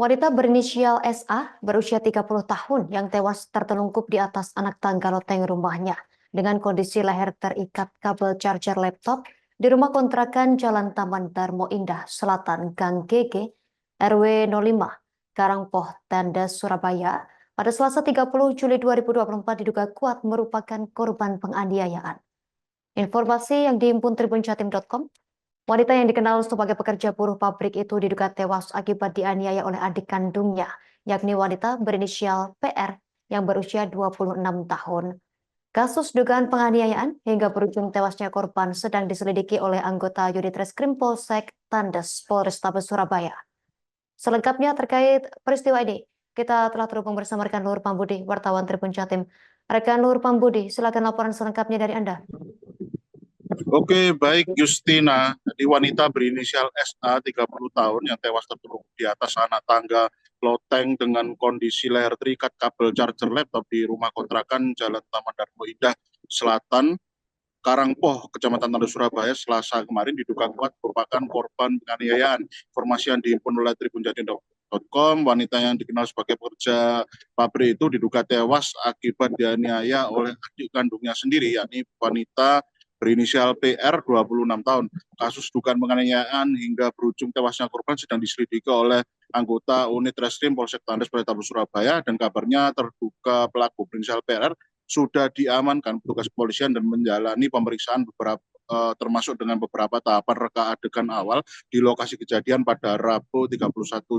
Wanita berinisial SA berusia 30 tahun yang tewas tertelungkup di atas anak tangga loteng rumahnya dengan kondisi leher terikat kabel charger laptop di rumah kontrakan Jalan Taman Darmo Indah Selatan Gang GG RW 05 Karangpoh Tandes Surabaya pada Selasa 30 Juli 2024 diduga kuat merupakan korban penganiayaan. Informasi yang dihimpun tribunjatim.com. Wanita yang dikenal sebagai pekerja buruh pabrik itu diduga tewas akibat dianiaya oleh adik kandungnya, yakni wanita berinisial PR yang berusia 26 tahun. Kasus dugaan penganiayaan hingga berujung tewasnya korban sedang diselidiki oleh anggota unit Reskrim Polsek Tandes Polrestabes Surabaya. Selengkapnya terkait peristiwa ini, kita telah terhubung bersama rekan Luhur Pambudi, wartawan Tribun Jatim. Rekan Luhur Pambudi, silakan laporan selengkapnya dari Anda. Oke, baik Justina. Jadi wanita berinisial SA 30 tahun yang tewas tertelungkup di atas anak tangga loteng dengan kondisi leher terikat kabel charger laptop di rumah kontrakan Jalan Taman Darmo Indah Selatan, Karangpoh, Kecamatan Tandes Surabaya, Selasa kemarin diduga kuat merupakan korban penganiayaan. Informasi yang dihimpun oleh tribunjatim.com, wanita yang dikenal sebagai pekerja pabrik itu diduga tewas akibat dianiaya oleh adik kandungnya sendiri, yakni wanita berinisial PR 26 tahun. Kasus dugaan penganiayaan hingga berujung tewasnya korban sedang diselidiki oleh anggota unit Reskrim Polsek Tandes Polrestabes Surabaya, dan kabarnya terduga pelaku berinisial PR sudah diamankan petugas kepolisian dan menjalani pemeriksaan termasuk dengan beberapa tahapan reka adegan awal di lokasi kejadian pada Rabu 31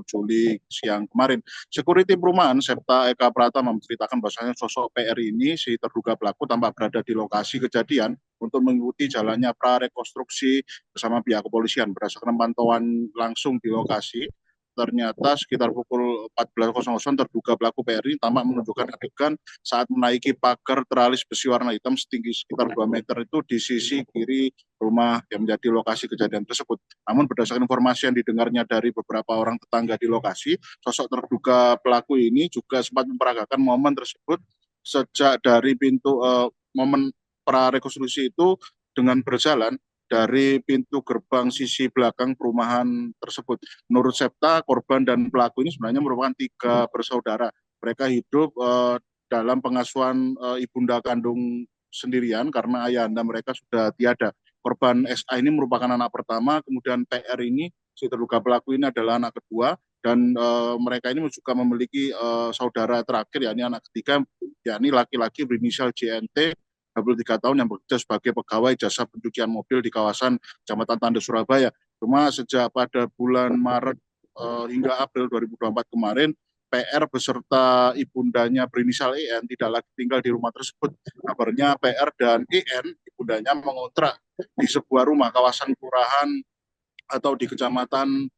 Juli siang kemarin. Security perumahan Septa Eka Pratama menceritakan bahwasanya sosok PR ini, si terduga pelaku, tampak berada di lokasi kejadian untuk mengikuti jalannya prarekonstruksi bersama pihak kepolisian. Berdasarkan pantauan langsung di lokasi, ternyata sekitar pukul 14.00 terduga pelaku PR ini tampak menunjukkan adegan saat menaiki pagar teralis besi warna hitam setinggi sekitar 2 meter itu di sisi kiri rumah yang menjadi lokasi kejadian tersebut. Namun berdasarkan informasi yang didengarnya dari beberapa orang tetangga di lokasi, sosok terduga pelaku ini juga sempat memperagakan momen tersebut sejak dari pintu momen prarekonstruksi itu dengan berjalan dari pintu gerbang sisi belakang perumahan tersebut. Menurut Septa, korban dan pelaku ini sebenarnya merupakan 3 bersaudara. Mereka hidup dalam pengasuhan ibunda kandung sendirian karena ayahanda mereka sudah tiada. Korban SA ini merupakan anak pertama, kemudian PR ini, si terduga pelaku ini adalah anak kedua, dan mereka ini juga memiliki saudara terakhir, yakni anak ketiga, yakni laki-laki berinisial JNT 23 tahun yang bekerja sebagai pegawai jasa pencucian mobil di kawasan Kecamatan Tandes Surabaya. Cuma sejak pada bulan Maret hingga April 2024 kemarin, PR beserta ibundanya berinisial EN tidak lagi tinggal di rumah tersebut. Kabarnya PR dan EN, ibundanya, mengontrak di sebuah rumah kawasan Kelurahan atau di Kecamatan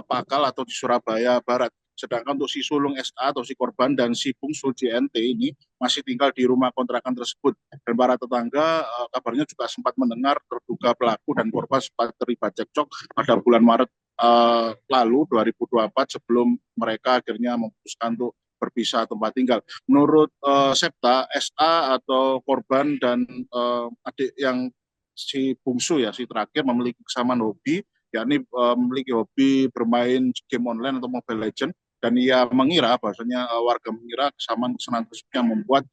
Pakal atau di Surabaya Barat. Sedangkan untuk si sulung SA atau si korban dan si bungsu JNT ini masih tinggal di rumah kontrakan tersebut. Dan para tetangga kabarnya juga sempat mendengar terduga pelaku dan korban sempat terlibat cekcok pada bulan Maret lalu 2024 sebelum mereka akhirnya memutuskan untuk berpisah tempat tinggal. Menurut Septa, SA atau korban dan adik yang si bungsu, ya si terakhir, memiliki kesamaan hobi, yakni memiliki hobi bermain game online atau Mobile Legends, dan ia mengira, bahasanya warga mengira kesamaan kesenangan tersebut yang membuat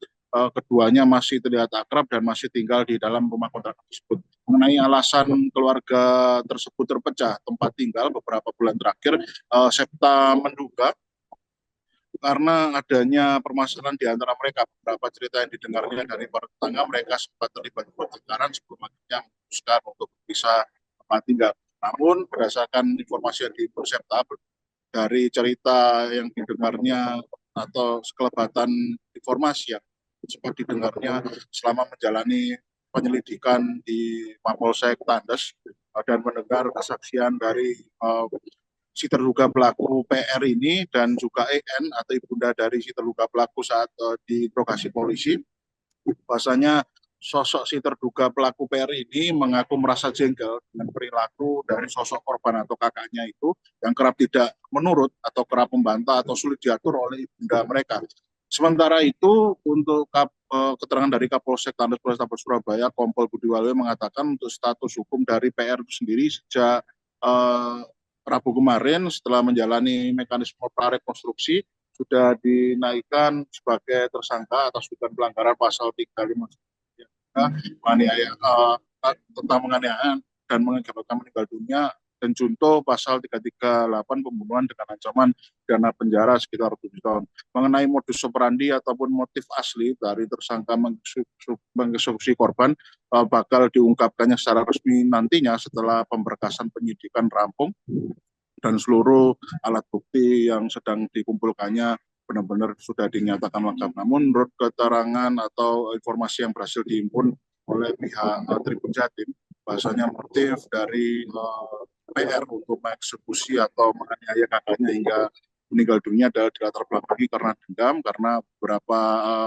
keduanya masih terlihat akrab dan masih tinggal di dalam rumah kontrakan tersebut. Mengenai alasan keluarga tersebut terpecah tempat tinggal beberapa bulan terakhir, Septa menduga karena adanya permasalahan di antara mereka. Beberapa cerita yang didengarnya dari para tetangga, mereka sempat terlibat pertengkaran sebelum akhirnya memutuskan untuk bisa tempat tinggal. Namun berdasarkan informasi yang dihimpun Septa dari cerita yang didengarnya atau sekelebatan informasi yang sempat didengarnya selama menjalani penyelidikan di Mapolsek Tandes dan mendengar kesaksian dari si terduga pelaku PR ini dan juga EN atau ibunda dari si terduga pelaku saat diinterogasi polisi, bahwasanya sosok si terduga pelaku PR ini mengaku merasa jengkel dengan perilaku dari sosok korban atau kakaknya itu yang kerap tidak menurut atau kerap membantah atau sulit diatur oleh ibunda mereka. Sementara itu, untuk keterangan dari Kapolsek Tandes Polrestabes Surabaya, Kompol Budi Waluyo, mengatakan untuk status hukum dari PR itu sendiri sejak Rabu kemarin setelah menjalani mekanisme prarekonstruksi sudah dinaikkan sebagai tersangka atas dugaan pelanggaran pasal 359 menganiaya tentang penganiayaan dan mengakibatkan meninggal dunia, dan junto pasal 338 pembunuhan dengan ancaman pidana penjara sekitar 7 tahun. Mengenai modus operandi ataupun motif asli dari tersangka mengeksekusi korban bakal diungkapkannya secara resmi nantinya setelah pemberkasan penyidikan rampung dan seluruh alat bukti yang sedang dikumpulkannya benar-benar sudah dinyatakan lengkap. Namun menurut keterangan atau informasi yang berhasil dihimpun oleh pihak Tribun Jatim, bahasanya motif dari PR untuk mengeksekusi atau menganiaya kakaknya hingga meninggal dunia adalah dilatar belakangi karena dendam, karena beberapa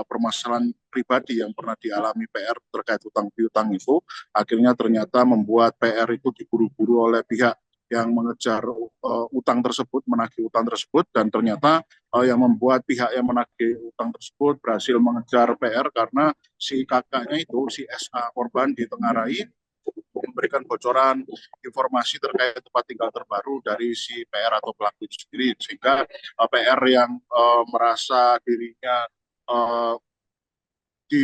permasalahan pribadi yang pernah dialami PR terkait utang piutang itu akhirnya ternyata membuat PR itu diburu-buru oleh pihak yang mengejar utang tersebut, menagih utang tersebut, dan ternyata yang membuat pihak yang menagih utang tersebut berhasil mengejar PR karena si kakaknya itu, si SA korban ditengarai memberikan bocoran informasi terkait tempat tinggal terbaru dari si PR atau pelaku itu sendiri, sehingga PR yang merasa dirinya di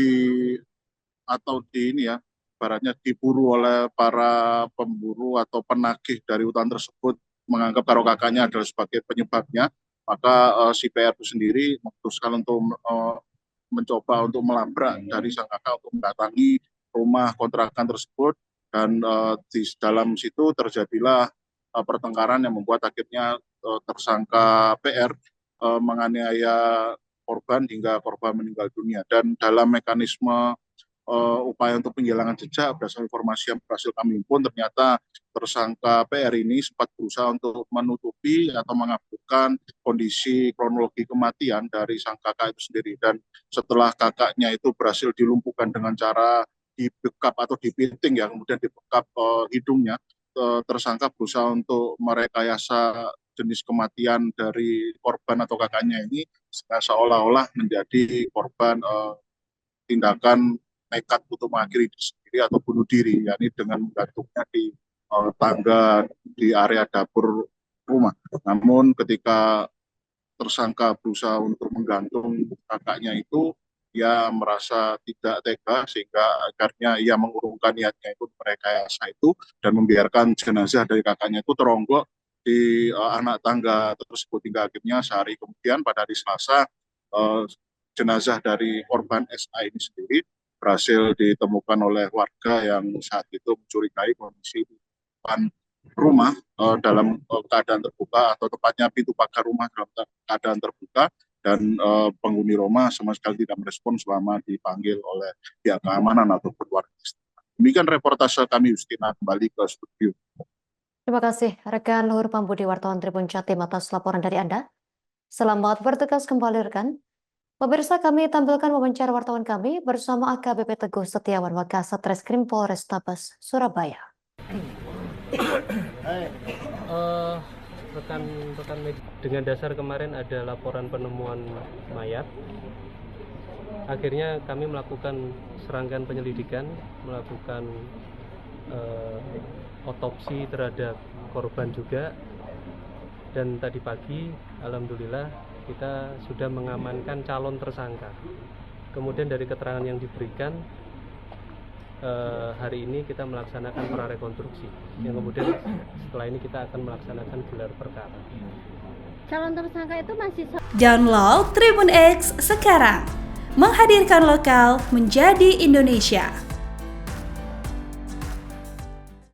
atau di ini ya, ibaratnya diburu oleh para pemburu atau penagih dari utang tersebut, menganggap kalau kakaknya adalah sebagai penyebabnya, maka si PR itu sendiri memutuskan untuk mencoba untuk melabrak dari sang kakak untuk mendatangi rumah kontrakan tersebut, dan di dalam situ terjadilah pertengkaran yang membuat akhirnya tersangka PR menganiaya korban hingga korban meninggal dunia. Dan dalam mekanisme upaya untuk penghilangan jejak, berdasarkan informasi yang berhasil kami himpun, ternyata tersangka PR ini sempat berusaha untuk menutupi atau mengaburkan kondisi kronologi kematian dari sang kakak itu sendiri. Dan setelah kakaknya itu berhasil dilumpuhkan dengan cara dibekap atau dipiting ya, kemudian dibekap hidungnya, tersangka berusaha untuk merekayasa jenis kematian dari korban atau kakaknya ini seolah-olah menjadi korban tindakan nekat untuk mengakhiri diri sendiri atau bunuh diri, yakni dengan menggantungnya di tangga di area dapur rumah. Namun ketika tersangka berusaha untuk menggantung kakaknya itu, ia merasa tidak tega sehingga akhirnya ia mengurungkan niatnya itu merekayasa itu dan membiarkan jenazah dari kakaknya itu teronggok di anak tangga tersebut, hingga akhirnya sehari kemudian pada hari Selasa jenazah dari korban SA ini sendiri berhasil ditemukan oleh warga yang saat itu mencurigai kondisi depan rumah dalam keadaan terbuka, atau tepatnya pintu pagar rumah dalam keadaan terbuka, dan penghuni rumah sama sekali tidak merespon selama dipanggil oleh pihak keamanan ataupun warga. Demikian reportase kami, Justina, kembali ke studio. Terima kasih rekan Luhur Pambudi, wartawan Tribun Jatim, atas laporan dari Anda. Selamat bertugas kembali rekan. Pemirsa, kami tampilkan wawancara wartawan kami bersama AKBP Teguh Setiawan, Wakasat Reskrim Polrestabes Surabaya. Rekan-rekan media, dengan dasar kemarin ada laporan penemuan mayat, akhirnya kami melakukan serangkaian penyelidikan, melakukan otopsi terhadap korban juga, dan tadi pagi alhamdulillah kita sudah mengamankan calon tersangka. Kemudian dari keterangan yang diberikan, hari ini kita melaksanakan prarekonstruksi, yang kemudian setelah ini kita akan melaksanakan gelar perkara. Calon tersangka itu masih Download Tribun X sekarang, menghadirkan lokal menjadi Indonesia.